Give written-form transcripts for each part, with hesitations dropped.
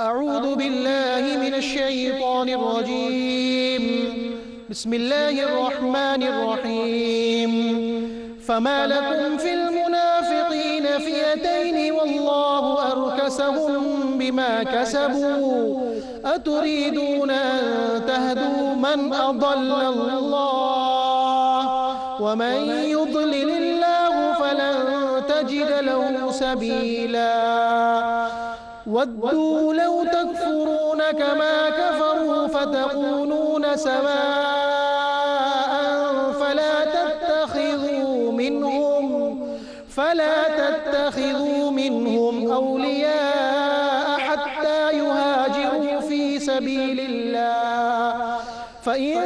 أعوذ بالله من الشيطان الرجيم بسم الله الرحمن الرحيم فما لكم في المنافقين فئتين والله أركسهم بما كسبوا أتريدون أن تهدوا من أضل الله ومن يضلل الله فلن تجد له سبيلا ودوا لو تكفرون كما كفروا فتكونون سواء فلا تتخذوا منهم أولياء حتى يهاجروا في سبيل الله فإن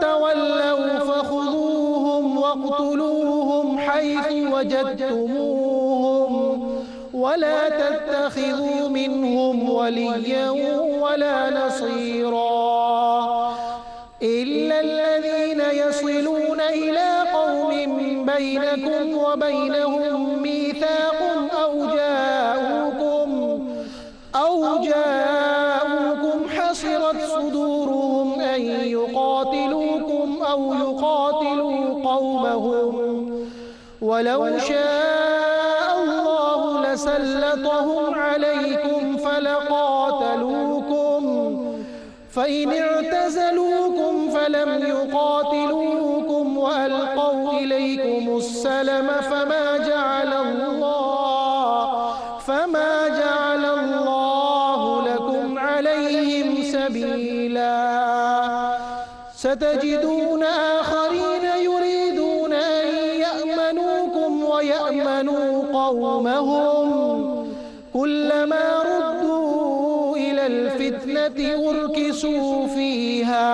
تولوا فخذوهم واقتلوهم حيث وجدتموهم ولا تتخذوا منهم وليا ولا نصيرا إلا الذين يصلون إلى قوم بينكم وبينهم ميثاق أو جاءوكم حصرت صدورهم أن يقاتلوكم أو يقاتلوا قومهم ولو شاء الله لسلطهم عليكم فلقاتلوكم فإن اعتزلوكم فلم يقاتلوكم وألقوا إليكم السلم فما جعل الله لكم عليهم سبيلا ستجدون آخرين يريدون أن يأمنوكم ويأمنوا قومهم كلما ردوا إلى الفتنة أركسوا فيها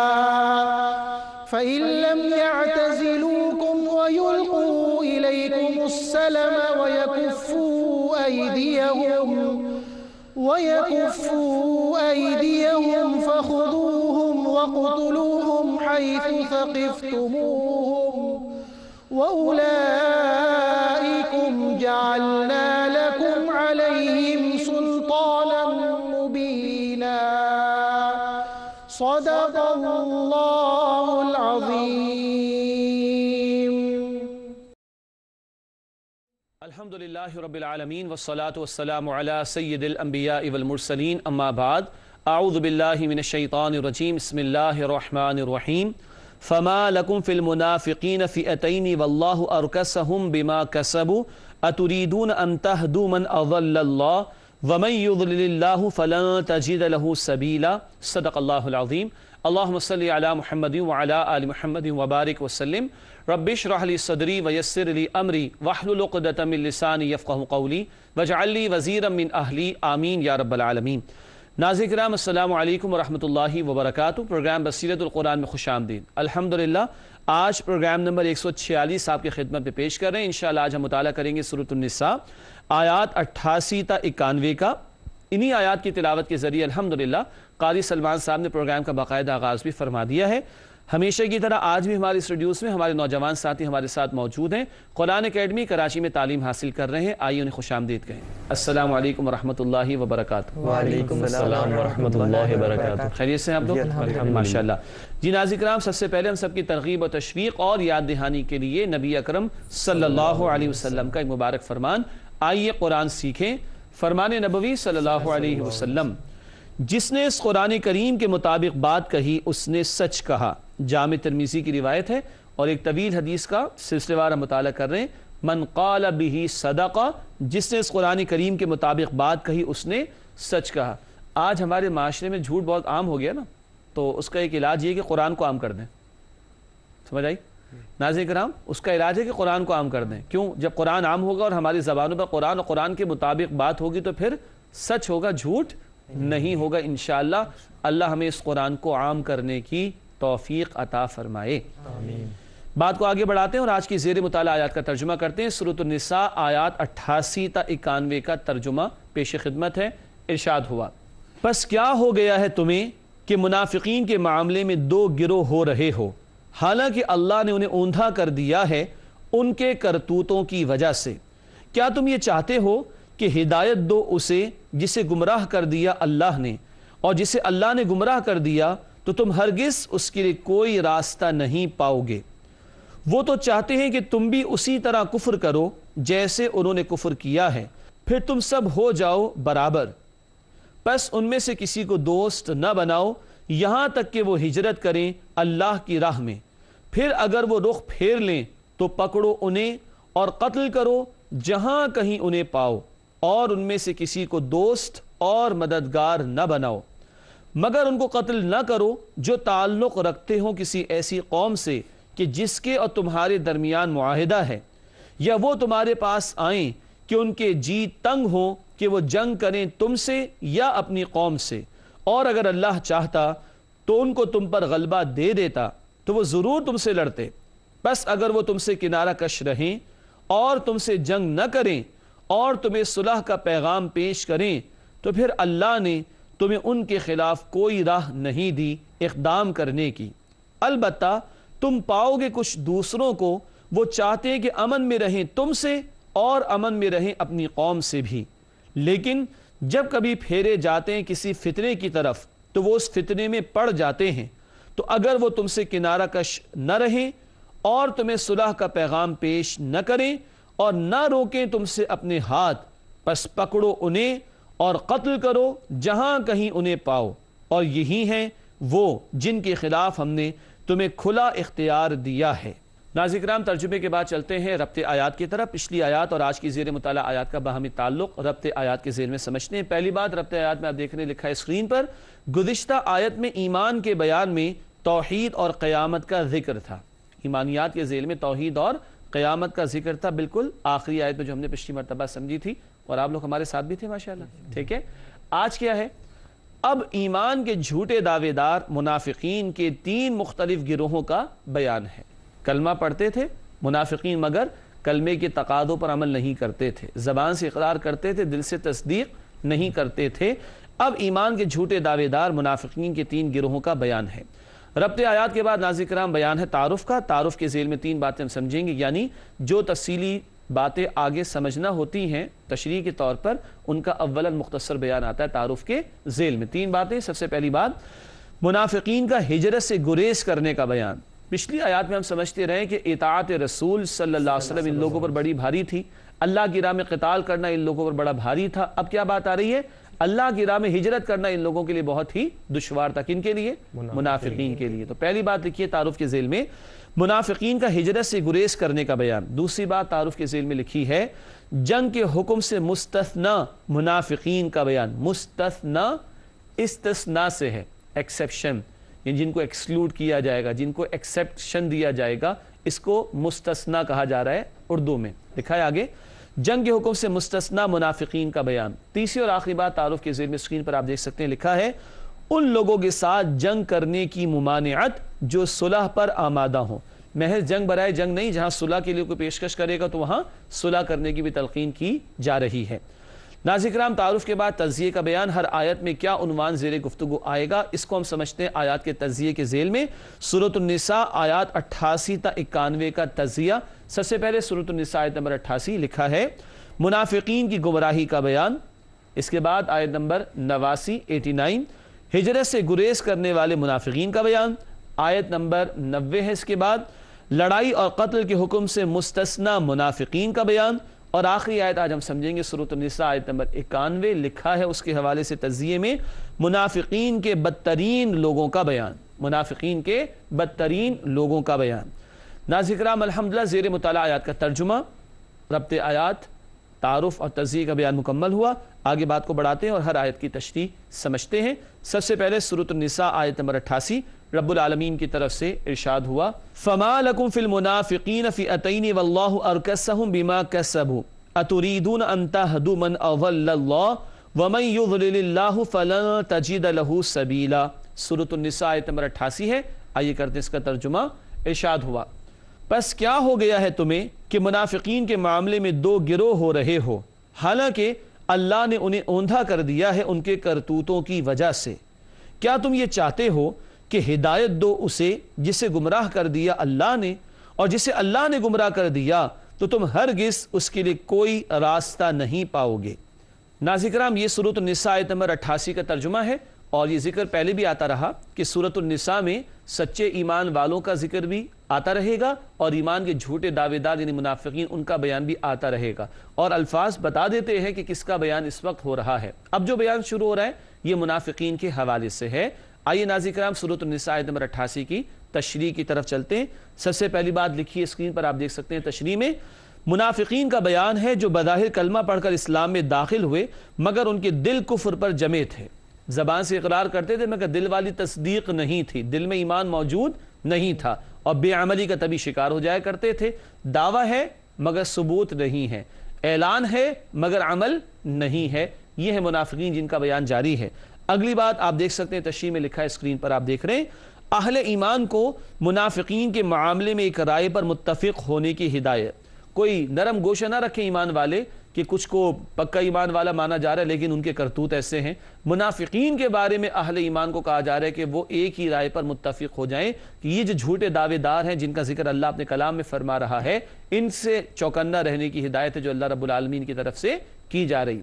فإن لم يعتزلوكم ويلقوا إليكم السلم ويكفوا أيديهم فخذوهم واقتلوهم حيث ثقفتموهم وأولئكم جعلنا لكم عليهم سلطانا مبينا صدق الله العظيم. الحمد للہ رب العالمین والصلاة والسلام علی سید الانبیاء والمرسلین اما بعد اعوذ باللہ من الشیطان الرجیم بسم اللہ الرحمن الرحیم فما لکم فی المنافقین فئتین واللہ ارکسہم بما کسبوا اتریدون ان تہدوا من اضل اللہ ومن یضلل اللہ فلن تجد له سبیلا صدق اللہ العظیم. اللہم صلی علی محمد وعلی آل محمد وبارک وسلم. رب اشرح لی صدری ویسر لی امری واحلل عقدۃ من لسانی یفقہوا قولی واجعل لی وزیرا من اہلی آمین یا رب العالمین. ناظرین کرام السلام علیکم ورحمۃ اللہ وبرکاتہ. پروگرام بصیرت القرآن میں خوش آمدید. الحمدللہ آج پروگرام نمبر 146 آپ کی خدمت میں پیش کر رہے ہیں. انشاءاللہ آج ہم مطالعہ کریں گے سورۃ النساء آیات 88 تا 91 کا. انہی آیات کی تلاوت کے ذریعے الحمدللہ قاری سلمان صاحب نے پروگرام کا باقاعدہ آغاز بھی فرما دیا ہے. ہمیشہ کی طرح آج بھی ہمارے اس ریڈیوز میں ہمارے نوجوان ساتھی ہمارے ساتھ موجود ہیں. قرآن اکیڈمی کراچی میں تعلیم حاصل کر رہے ہیں. آئیے انہیں خوش آمدید کہیں. السلام علیکم ورحمۃ اللہ وبرکاتہ. وعلیکم السلام ورحمۃ اللہ وبرکاتہ. خیریت سے ہیں آپ لوگ؟ ماشاءاللہ. جی ناظرین کرام سب سے پہلے ہم سب کی ترغیب و تشویق اور یاد دہانی کے لیے نبی اکرم صلی اللہ علیہ وسلم کا ایک مبارک فرمان آئیے قرآن سیکھیں. فرمان نبوی صلی اللہ علیہ وسلم جس نے اس قرآن کریم کے مطابق بات کہی اس نے سچ کہا. جامع ترمذی کی روایت ہے اور ایک طویل حدیث کا سلسلہ وار ہم مطالعہ کر رہے ہیں. من قال به صدق جس نے اس قرآن کریم کے مطابق بات کہی اس نے سچ کہا. آج ہمارے معاشرے میں جھوٹ بہت عام ہو گیا نا, تو اس کا ایک علاج یہ کہ قرآن کو عام کر دیں. سمجھ آئی ناظرین کرام؟ اس کا علاج ہے کہ قرآن کو عام کر دیں. کیوں؟ جب قرآن عام ہوگا اور ہماری زبانوں پر قرآن اور قرآن کے مطابق بات ہوگی تو پھر سچ ہوگا, جھوٹ نہیں ہوگا انشاءاللہ. اللہ ہمیں اس قرآن کو عام کرنے کی توفیق عطا فرمائے. آمین. بات کو آگے بڑھاتے ہیں اور آج کی زیر مطالعہ آیات کا ترجمہ کرتے ہیں. سورۃ النساء آیات 88 تا 91 کا ترجمہ پیش خدمت ہے. ارشاد ہوا پس کیا ہو گیا ہے تمہیں کہ منافقین کے معاملے میں دو گروہ ہو رہے ہو, حالانکہ اللہ نے انہیں اوندھا کر دیا ہے ان کے کرتوتوں کی وجہ سے. کیا تم یہ چاہتے ہو کہ ہدایت دو اسے جسے گمراہ کر دیا اللہ نے، اور جسے اللہ نے گمراہ کر دیا تو تم ہرگز اس کے لیے کوئی راستہ نہیں پاؤ گے۔ وہ تو چاہتے ہیں کہ تم بھی اسی طرح کفر کرو جیسے انہوں نے کفر کیا ہے، پھر تم سب ہو جاؤ برابر۔ پس ان میں سے کسی کو دوست نہ بناؤ یہاں تک کہ وہ ہجرت کریں اللہ کی راہ میں، پھر اگر وہ رخ پھیر لیں تو پکڑو انہیں اور قتل کرو جہاں کہیں انہیں پاؤ، اور ان میں سے کسی کو دوست اور مددگار نہ بناؤ، مگر ان کو قتل نہ کرو جو تعلق رکھتے ہوں کسی ایسی قوم سے کہ جس کے اور تمہارے درمیان معاہدہ ہے، یا وہ تمہارے پاس آئیں کہ ان کے جی تنگ ہوں کہ وہ جنگ کریں تم سے یا اپنی قوم سے، اور اگر اللہ چاہتا تو ان کو تم پر غلبہ دے دیتا تو وہ ضرور تم سے لڑتے۔ بس اگر وہ تم سے کنارہ کش رہیں اور تم سے جنگ نہ کریں اور تمہیں صلح کا پیغام پیش کریں تو پھر اللہ نے تمہیں ان کے خلاف کوئی راہ نہیں دی اقدام کرنے کی۔ البتہ تم پاؤ گے کچھ دوسروں کو وہ چاہتے ہیں کہ امن میں رہیں تم سے اور امن میں رہیں اپنی قوم سے بھی، لیکن جب کبھی پھیرے جاتے ہیں کسی فتنے کی طرف تو وہ اس فتنے میں پڑ جاتے ہیں، تو اگر وہ تم سے کنارہ کش نہ رہیں اور تمہیں صلح کا پیغام پیش نہ کریں اور نہ روکیں تم سے اپنے ہاتھ، پس پکڑو انہیں اور قتل کرو جہاں کہیں انہیں پاؤ، اور یہی ہیں وہ جن کے خلاف ہم نے تمہیں کھلا اختیار دیا ہے۔ ناظرین کرام، ترجمے کے بعد چلتے ہیں ربط آیات کی طرف۔ پچھلی آیات اور آج کی زیر مطالعہ آیات کا باہمی تعلق ربط آیات کے ذیل میں سمجھتے ہیں۔ پہلی بات ربط آیات میں آپ دیکھ رہے ہیں لکھا ہے اسکرین پر، گزشتہ آیت میں ایمان کے بیان میں توحید اور قیامت کا ذکر تھا۔ ایمانیات کے ذیل میں توحید اور قیامت کا ذکر تھا، بالکل آخری آیت میں جو ہم نے پچھلی مرتبہ سمجھی تھی، اور آپ لوگ ہمارے ساتھ بھی تھے ماشاءاللہ، ٹھیک ہے۔ آج کیا ہے؟ اب ایمان کے جھوٹے دعوے دار منافقین کے 3 مختلف گروہوں کا بیان ہے۔ کلمہ پڑھتے تھے منافقین، مگر کلمے کے تقاضوں پر عمل نہیں کرتے تھے، زبان سے اقرار کرتے تھے، دل سے تصدیق نہیں کرتے تھے۔ اب ایمان کے جھوٹے دعوے دار منافقین کے 3 گروہوں کا بیان ہے۔ ربط آیات کے بعد ناظرین کرام بیان ہے تعارف کا۔ تعارف کے ذیل میں 3 باتیں ہم سمجھیں گے، یعنی جو تفصیلی باتیں آگے سمجھنا ہوتی ہیں تشریح کے طور پر، ان کا اولا مختصر بیان آتا ہے تعارف کے ذیل میں۔ 3 باتیں۔ سب سے پہلی بات، منافقین کا ہجرت سے گریز کرنے کا بیان۔ پچھلی آیات میں ہم سمجھتے رہے کہ اطاعت رسول صلی اللہ علیہ وسلم ان لوگوں پر بڑی بھاری تھی، اللہ کی راہ میں قتال کرنا ان لوگوں پر بڑا بھاری تھا۔ اب کیا بات آ رہی ہے؟ اللہ کی راہ میں ہجرت کرنا ان لوگوں کے لیے بہت ہی دشوار تھا۔ کن کے لیے؟ منافقین کے لیے۔ تو پہلی بات لکھیے تعارف کے ذیل میں، منافقین کا ہجرت سے گریز کرنے کا بیان۔ دوسری بات تعارف کے ذیل میں لکھی ہے، جنگ کے حکم سے مستثنا منافقین کا بیان۔ مستثنا استثناء سے ہے، ایکسیپشن، یعنی جن کو ایکسکلوڈ کیا جائے گا، جن کو ایکسیپشن دیا جائے گا، اس کو مستثنا کہا جا رہا ہے اردو میں۔ لکھا ہے آگے، جنگ کے حکم سے مستثنا منافقین کا بیان۔ تیسری اور آخری بات تعارف کے ذیل میں اسکرین پر آپ دیکھ سکتے ہیں، لکھا ہے ان لوگوں کے ساتھ جنگ کرنے کی ممانعت جو صلح پر آمادہ ہوں۔ محض جنگ برائے جنگ نہیں، جہاں صلح کے لیے کوئی پیشکش کرے گا تو وہاں صلح کرنے کی بھی تلقین کی جا رہی ہے۔ ناظرین کرام، تعارف کے بعد تجزیے کا بیان۔ ہر آیت میں کیا عنوان زیر گفتگو آئے گا، اس کو ہم سمجھتے ہیں آیات کے تجزیے کے ذیل میں۔ سورۃ النساء آیات 88 تا 91 کا تجزیہ۔ سب سے پہلے سورۃ النساء آیت نمبر 88 لکھا ہے منافقین کی گمراہی کا بیان۔ اس کے بعد آیت نمبر 89 89 ہجرت سے گریز کرنے والے منافقین کا بیان۔ آیت نمبر 90 ہے اس کے بعد لڑائی اور قتل کے حکم سے مستثنا منافقین کا بیان۔ اور آخری آیت آج ہم سمجھیں گے سورۃ النساء آیت نمبر 91، لکھا ہے اس کے حوالے سے تجزیے میں منافقین کے بدترین لوگوں کا بیان۔ منافقین کے بدترین لوگوں کا بیان۔ ناظرین کرام، الحمدللہ زیر مطالعہ آیات کا ترجمہ، ربط آیات، تعارف اور تجزیے کا بیان مکمل ہوا۔ آگے بات کو بڑھاتے ہیں اور ہر آیت کی تشریح سمجھتے ہیں۔ سب سے پہلے سورۃ النساء آیت نمبر 88 رب العالمین کی طرف سے ارشاد ہوا، فما لکم فی المنافقین فئتین واللہ ارکسہم بما کسبوا اتریدون ان تہدوا من اضل اللہ ومن یضلل اللہ فلن تجد لہ سبیلا۔ سورۃ النساء آیت نمبر 88 ہے۔ آئیے کرتے ہیں اس کا ترجمہ۔ ارشاد ہوا، پس کیا ہو گیا ہے تمہیں کہ منافقین کے معاملے میں 2 گروہ ہو رہے ہو، حالانکہ اللہ نے انہیں اوندھا کر دیا ہے ان کے کرتوتوں کی وجہ سے۔ کیا تم یہ چاہتے ہو کہ ہدایت دو اسے جسے گمراہ کر دیا اللہ نے، اور جسے اللہ نے گمراہ کر دیا تو تم ہرگز اس کے لیے کوئی راستہ نہیں پاؤ گے۔ ناظرین کرام یہ سورۃ النساء آیت نمبر 88 کا ترجمہ ہے، اور یہ ذکر پہلے بھی آتا رہا کہ سورۃ النساء میں سچے ایمان والوں کا ذکر بھی آتا رہے گا اور ایمان کے جھوٹے دعوے دار یعنی منافقین ان کا بیان بھی آتا رہے گا، اور الفاظ بتا دیتے ہیں کہ کس کا بیان اس وقت ہو رہا ہے۔ اب جو بیان شروع ہو رہا ہے یہ منافقین کے حوالے سے ہے۔ آئیے ناظرین کرام سورۃ النساء آیت نمبر 88 کی تشریح کی طرف چلتے ہیں۔ سب سے پہلی بات لکھی ہے اسکرین پر، آپ دیکھ سکتے ہیں تشریح میں، منافقین کا بیان ہے جو بظاہر کلمہ پڑھ کر اسلام میں داخل ہوئے مگر ان کے دل کفر پر جمے تھے، زبان سے اقرار کرتے تھے مگر دل والی تصدیق نہیں تھی، دل میں ایمان موجود نہیں تھا، اور بے عملی کا تبھی شکار ہو جایا کرتے تھے۔ دعویٰ ہے مگر ثبوت نہیں ہے، اعلان ہے مگر عمل نہیں ہے، یہ ہے منافقین جن کا بیان جاری ہے۔ اگلی بات آپ دیکھ سکتے ہیں تشریح میں لکھا ہے اسکرین پر، آپ دیکھ رہے ہیں، اہل ایمان کو منافقین کے معاملے میں ایک رائے پر متفق ہونے کی ہدایت۔ کوئی نرم گوشہ نہ رکھیں ایمان والے کہ کچھ کو پکا ایمان والا مانا جا رہا ہے لیکن ان کے کرتوت ایسے ہیں۔ منافقین کے بارے میں اہل ایمان کو کہا جا رہا ہے کہ وہ ایک ہی رائے پر متفق ہو جائیں کہ یہ جو جھوٹے دعوے دار ہیں جن کا ذکر اللہ اپنے کلام میں فرما رہا ہے، ان سے چوکنا رہنے کی ہدایت ہے جو اللہ رب العالمین کی طرف سے کی جا رہی۔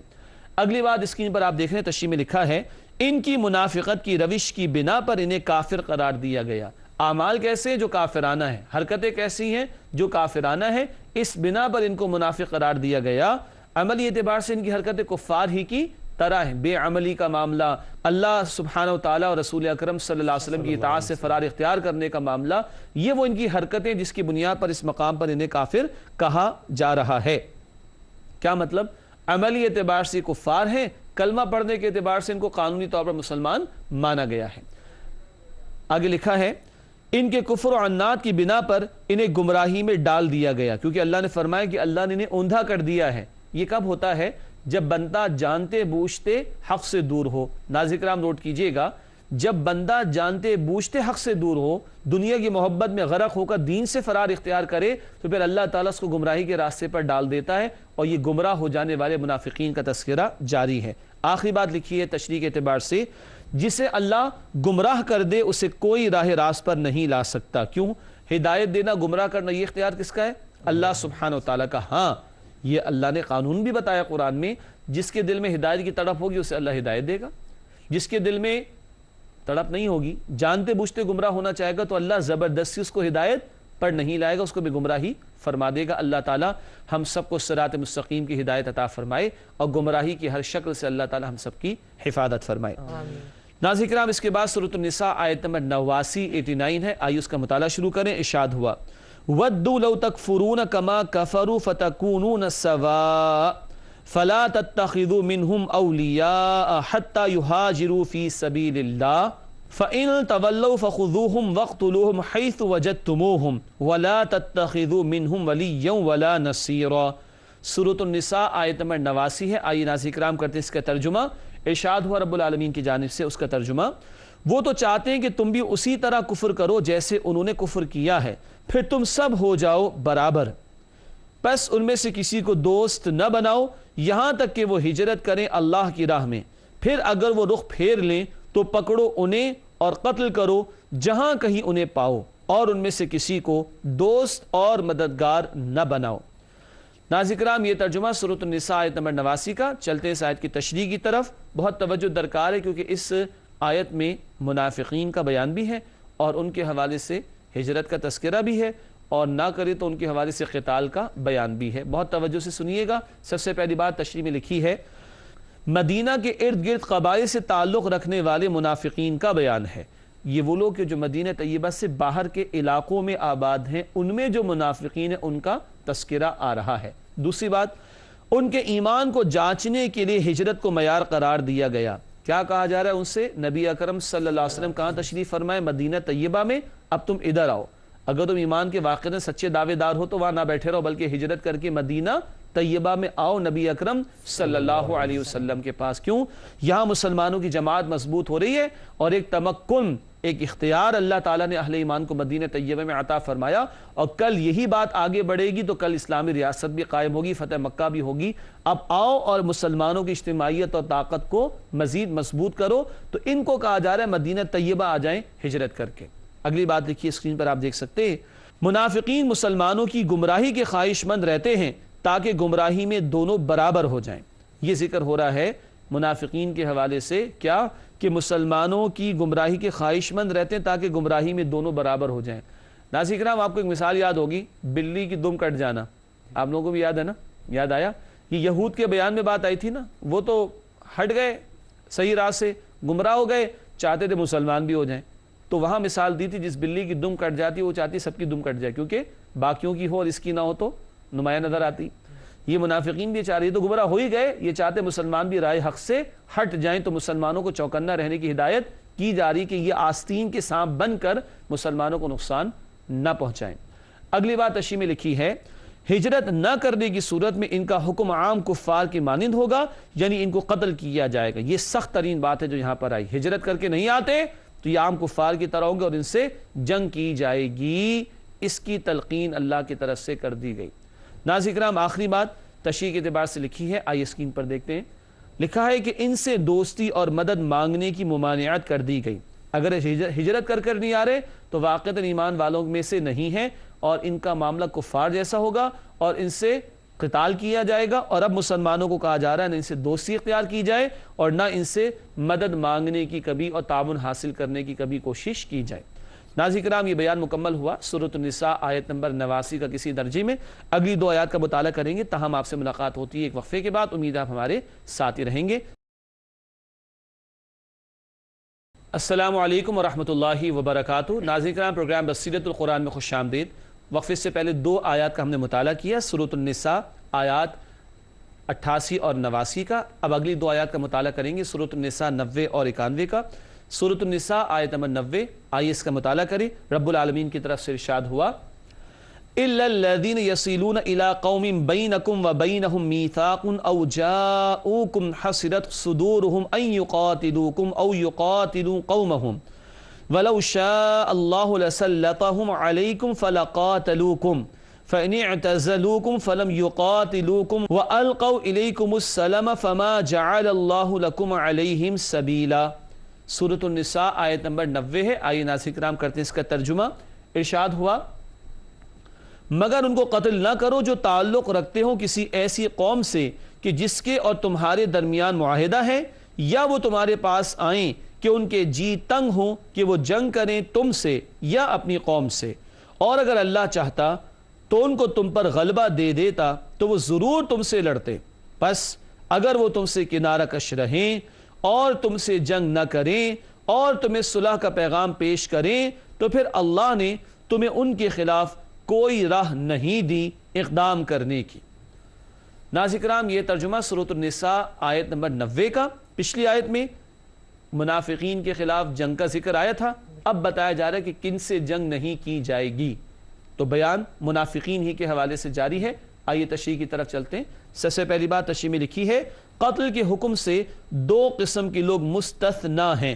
اگلی بات اسکرین پر آپ دیکھ رہے ہیں تشریح میں لکھا ہے، ان کی منافقت کی روش کی بنا پر انہیں کافر قرار دیا گیا۔ اعمال کیسے ہیں؟ جو کافرانہ ہیں، حرکتیں کیسی ہیں؟ جو کافرانہ ہیں، اس بنا پر ان کو منافق قرار دیا گیا۔ عملی اعتبار سے ان کی حرکتیں کفار ہی کی طرح ہیں، بے عملی کا معاملہ، اللہ سبحانہ وتعالی اور رسول اکرم صلی اللہ علیہ وسلم کی اطاعت سے فرار اختیار کرنے کا معاملہ، یہ وہ ان کی حرکتیں جس کی بنیاد پر اس مقام پر انہیں کافر کہا جا رہا ہے۔ کیا مطلب؟ عملی اعتبار سے کفار ہیں، کلمہ پڑھنے کے اعتبار سے ان کو قانونی طور پر مسلمان مانا گیا ہے۔ آگے لکھا ہے، ان کے کفر و عنات کی بنا پر انہیں گمراہی میں ڈال دیا گیا، کیونکہ اللہ نے فرمایا کہ اللہ نے انہیں اوندھا کر دیا ہے۔ یہ کب ہوتا ہے؟ جب بندہ جانتے بوجھتے حق سے دور ہو۔ ناظرین کرام نوٹ کیجئے گا، جب بندہ جانتے بوجھتے حق سے دور ہو، دنیا کی محبت میں غرق ہو کر دین سے فرار اختیار کرے، تو پھر اللہ تعالیٰ اس کو گمراہی کے راستے پر ڈال دیتا ہے، اور یہ گمراہ ہو جانے والے منافقین کا تذکرہ جاری ہے۔ آخری بات لکھی ہے تشریح کے اعتبار سے، جسے اللہ گمراہ کر دے اسے کوئی راہ راست پر نہیں لا سکتا۔ کیوں؟ ہدایت دینا، گمراہ کرنا، یہ اختیار کس کا ہے؟ اللہ سبحانہ وتعالیٰ کا۔ ہاں، یہ اللہ نے قانون بھی بتایا قرآن میں، جس کے دل میں ہدایت کی تڑپ ہوگی اسے اللہ ہدایت دے گا، جس کے دل میں تڑپ نہیں ہوگی، جانتے بوجھتے گمراہ ہونا چاہے گا، تو اللہ زبردستی اس کو ہدایت پر نہیں لائے گا، اس کو بھی گمراہی فرما دے گا۔ اللہ تعالی ہم سب کو صراط مستقیم کی ہدایت عطا فرمائے، اور گمراہی کی ہر شکل سے اللہ تعالی ہم سب کی حفاظت فرمائے۔ ناظرین کرام اس کے بعد سورۃ النساء آیت نمبر 89 ہے، آئیے اس کا مطالعہ شروع کریں۔ ارشاد ہوا، وَدُّوا لَوْ تَكْفُرُونَ كَمَا كَفَرُوا فَتَكُونُونَ سَوَاءً فَلَا تَتَّخِذُوا مِنْهُمْ أَوْلِيَاءَ حَتَّى يُهَاجِرُوا فِي سَبِيلِ اللَّهِ فَإِن تَوَلَّوْا فَخُذُوهُمْ وَاقْتُلُوهُمْ حَيْثُ وَجَدتُّمُوهُمْ وَلَا تَتَّخِذُوا مِنْهُمْ وَلِيًّا وَلَا نَصِيرًا۔ سورۃ النساء آیت نمبر 89 ہے، آئیے ناظرین کرام کرتے ہیں اس کا ترجمہ۔ ارشاد ہوا رب العالمین کی جانب سے اس کا ترجمہ، وہ تو چاہتے ہیں کہ تم بھی اسی طرح کفر کرو جیسے انہوں نے کفر کیا ہے، پھر تم سب ہو جاؤ برابر، پس ان میں سے کسی کو دوست نہ بناؤ یہاں تک کہ وہ ہجرت کریں اللہ کی راہ میں، پھر اگر وہ رخ پھیر لیں تو پکڑو انہیں اور قتل کرو جہاں کہیں انہیں پاؤ، اور ان میں سے کسی کو دوست اور مددگار نہ بناؤ۔ ناظرین کرام یہ ترجمہ سورۃ النساء آیت نمبر 89 کا۔ چلتے ہیں اس آیت کی تشریح کی طرف، بہت توجہ درکار ہے کیونکہ اس آیت میں منافقین کا بیان بھی ہے اور ان کے حوالے سے ہجرت کا تذکرہ بھی ہے، اور نہ کرے تو ان کے حوالے سے قتال کا بیان بھی ہے۔ بہت توجہ سے سنیے گا۔ سب سے پہلی بات تشریح میں لکھی ہے، مدینہ کے ارد گرد قبائل سے تعلق رکھنے والے منافقین کا بیان ہے۔ یہ وہ لوگ جو مدینہ طیبہ سے باہر کے علاقوں میں آباد ہیں، ان میں جو منافقین ہیں ان کا تذکرہ آ رہا ہے۔ دوسری بات، ان کے ایمان کو جانچنے کے لیے ہجرت کو معیار قرار دیا گیا۔ کیا کہا جا رہا ہے ان سے؟ نبی اکرم صلی اللہ علیہ وسلم کہاں تشریف فرمائے؟ مدینہ طیبہ میں، اب تم ادھر آؤ۔ اگر تم ایمان کے واقعے میں سچے دعوے دار ہو تو وہاں نہ بیٹھے رہو، بلکہ ہجرت کر کے مدینہ طیبہ میں آؤ نبی اکرم صلی اللہ علیہ وسلم کے پاس۔ کیوں؟ یہاں مسلمانوں کی جماعت مضبوط ہو رہی ہے، اور ایک تمکن، ایک اختیار اللہ تعالیٰ نے اہل ایمان کو مدینہ طیبہ میں عطا فرمایا، اور کل یہی بات آگے بڑھے گی تو کل اسلامی ریاست بھی قائم ہوگی، فتح مکہ بھی ہوگی۔ اب آؤ اور مسلمانوں کی اجتماعیت اور طاقت کو مزید مضبوط کرو، تو ان کو کہا جا رہا ہے مدینہ طیبہ آ جائیں ہجرت کر کے۔ اگلی بات لکھی اسکرین پر آپ دیکھ سکتے ہیں، منافقین مسلمانوں کی گمراہی کے خواہش مند رہتے ہیں تاکہ گمراہی میں دونوں برابر ہو جائیں۔ یہ ذکر ہو رہا ہے منافقین کے حوالے سے کیا کہ مسلمانوں کی گمراہی کے خواہش مند رہتے ہیں تاکہ گمراہی میں دونوں برابر ہو جائیں۔ ناظرین کرام، آپ کو ایک مثال یاد ہوگی، بلی کی دم کٹ جانا، آپ لوگوں کو بھی یاد ہے نا؟ یاد آیا؟ یہ یہود کے بیان میں بات آئی تھی نا، وہ تو ہٹ گئے صحیح راہ سے، گمراہ ہو گئے، چاہتے تھے مسلمان بھی ہو جائیں، تو وہاں مثال دی تھی جس بلی کی دم کٹ جاتی وہ چاہتی سب کی دم کٹ جائے، کیونکہ باقیوں کی ہو اور اس کی نہ ہو تو نمایاں نظر آتی۔ یہ منافقین بھی چاہ رہی تو گمراہ ہو ہی گئے، یہ چاہتے مسلمان بھی رائے حق سے ہٹ جائیں، تو مسلمانوں کو چوکنا رہنے کی ہدایت کی جا رہی کہ یہ آستین کے سانپ بن کر مسلمانوں کو نقصان نہ پہنچائیں۔ اگلی بات تشریح میں لکھی ہے، ہجرت نہ کرنے کی صورت میں ان کا حکم عام کفار کی مانند ہوگا، یعنی ان کو قتل کیا جائے گا۔ یہ سخت ترین بات ہے جو یہاں پر آئی، ہجرت کر کے نہیں آتے تو یہ عام کفار کی طرح ہوں گے اور ان سے جنگ کی جائے گی، اس کی تلقین اللہ کی طرف سے کر دی گئی۔ ناظرین کرام، آخری بات تشریح کے اعتبار سے لکھی ہے، آئیے اسکرین پر دیکھتے ہیں۔ لکھا ہے کہ ان سے دوستی اور مدد مانگنے کی ممانعت کر دی گئی، اگر ہجرت کر نہیں آ رہے تو واقعتاً ایمان والوں میں سے نہیں ہیں اور ان کا معاملہ کفار جیسا ہوگا اور ان سے قتال کیا جائے گا۔ اور اب مسلمانوں کو کہا جا رہا ہے نہ ان سے دوستی اختیار کی جائے اور نہ ان سے مدد مانگنے کی کبھی اور تعاون حاصل کرنے کی کبھی کوشش کی جائے۔ ناظرین کرام، یہ بیان مکمل ہوا سورۃ النساء آیت نمبر 89 کا کسی درجے میں۔ اگلی 2 آیات کا مطالعہ کریں گے، تاہم آپ سے ملاقات ہوتی ہے ایک وقفے کے بعد، امید آپ ہمارے ساتھ ہی رہیں گے۔ السلام علیکم ورحمۃ اللہ وبرکاتہ۔ ناظرین کرام، پروگرام بصیرت القرآن میں خوش آمدید۔ وقفے سے پہلے 2 آیات کا ہم نے مطالعہ کیا، سورۃ النساء آیات 88 اور 89 کا۔ اب اگلی 2 آیات کا مطالعہ کریں گے، سورۃ النساء 90 اور 91 کا۔ سورۃ النساء آیت نمبر 90، آئیے اس کا مطالعہ کریں۔ رب العالمین کی طرف سے ارشاد ہوا، إِلَّا الَّذِينَ يَصِلُونَ إِلَىٰ قَوْمٍ بَيْنَكُمْ وَبَيْنَهُمْ مِيثَاقٌ أَوْ جَاءُوكُمْ حَسِرَتْ صُدُورُهُمْ أَن يُقَاتِلُوكُمْ أَوْ يُقَاتِلُوا قَوْمَهُمْ وَلَوْ شَاءَ اللَّهُ لَسَلَّطَهُمْ عَلَيْكُمْ فَلَقَاتَلُوكُمْ فَإِنِ اعْتَزَلُوكُمْ فَلَمْ يُقَاتِلُوكُمْ وَأَلْقَوْا إِلَيْكُمُ السَّلَمَ فَمَا جَعَلَ اللَّهُ لَكُمْ عَلَيْهِمْ سَبِيلًا۔ سورۃ النساء آیت نمبر 90 ہے، آئیے ناظرین کرام کرتے ہیں اس کا ترجمہ۔ ارشاد ہوا، مگر ان کو قتل نہ کرو جو تعلق رکھتے ہو کسی ایسی قوم سے کہ جس کے اور تمہارے درمیان معاہدہ ہے، یا وہ تمہارے پاس آئیں کہ ان کے جی تنگ ہوں کہ وہ جنگ کریں تم سے یا اپنی قوم سے، اور اگر اللہ چاہتا تو ان کو تم پر غلبہ دے دیتا تو وہ ضرور تم سے لڑتے، پس اگر وہ تم سے کنارہ کش رہیں اور تم سے جنگ نہ کریں اور تمہیں صلح کا پیغام پیش کریں تو پھر اللہ نے تمہیں ان کے خلاف کوئی راہ نہیں دی اقدام کرنے کی۔ ناظرین کرام، یہ ترجمہ سورۃ النساء آیت نمبر 90 کا۔ پچھلی آیت میں منافقین کے خلاف جنگ کا ذکر آیا تھا، اب بتایا جا رہا ہے کہ کن سے جنگ نہیں کی جائے گی، تو بیان منافقین ہی کے حوالے سے جاری ہے۔ آئیے تشریح کی طرف چلتے ہیں۔ سب سے پہلی بات تشریح میں لکھی ہے، قتل کے حکم سے 2 قسم کے لوگ مستثنی ہیں۔